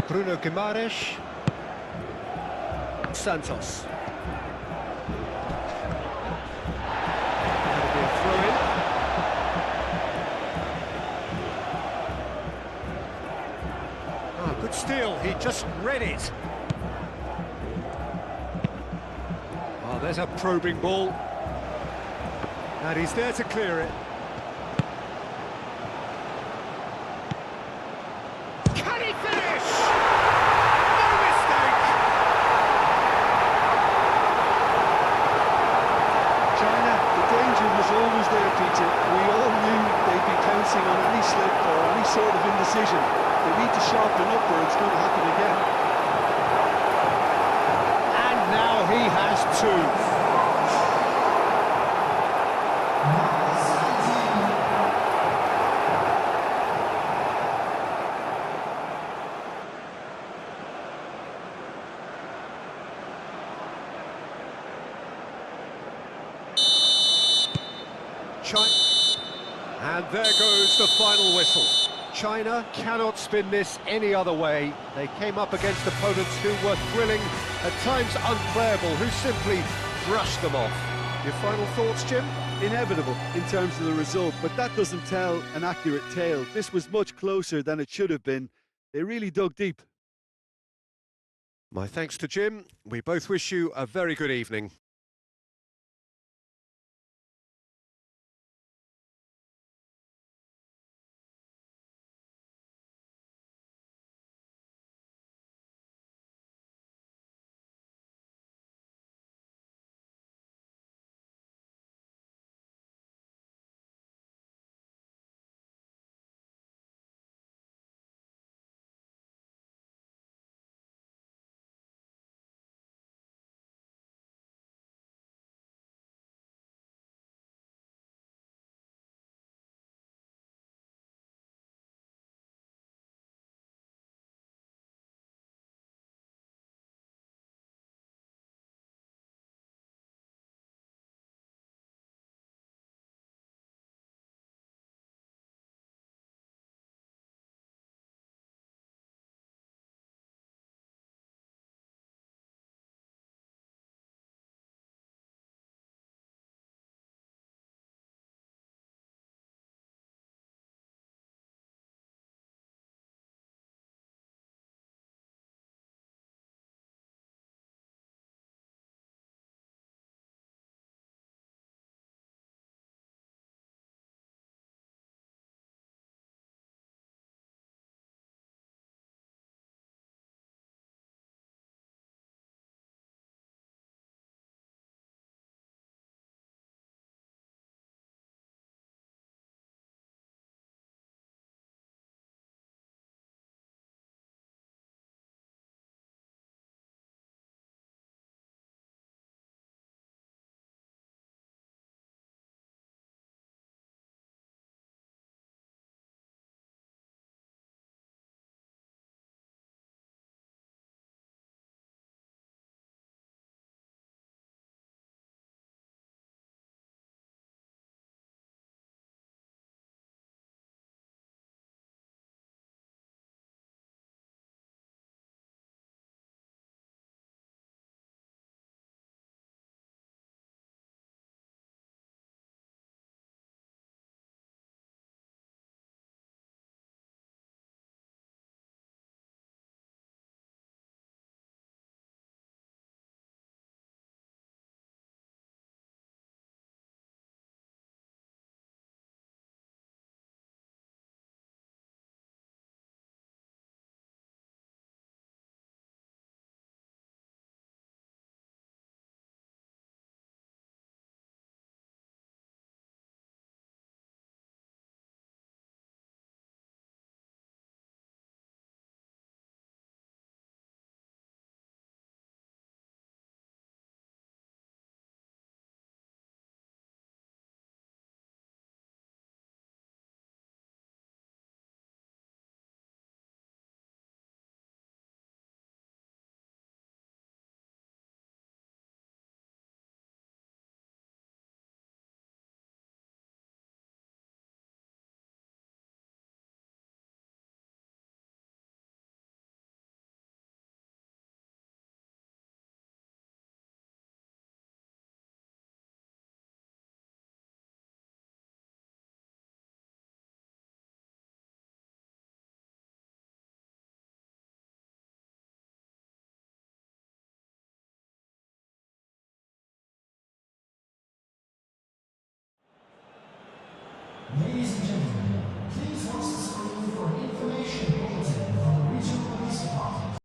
Bruno Guimaraes. Santos. That'll be a throw-in. Ah, good steal. He just read it. Oh, there's a probing ball. And he's there to clear it. Can he finish? No mistake! China, the danger was always there, Peter. We all knew they'd be pouncing on any slip or any sort of indecision. They need to sharpen up or it's going to happen again. And now he has two. And there goes the final whistle. China cannot spin this any other way. They came up against opponents who were thrilling, at times unplayable, who simply brushed them off. Your final thoughts, Jim? Inevitable in terms of the result, but that doesn't tell an accurate tale. This was much closer than it should have been. They really dug deep. My thanks to Jim. We both wish you a very good evening.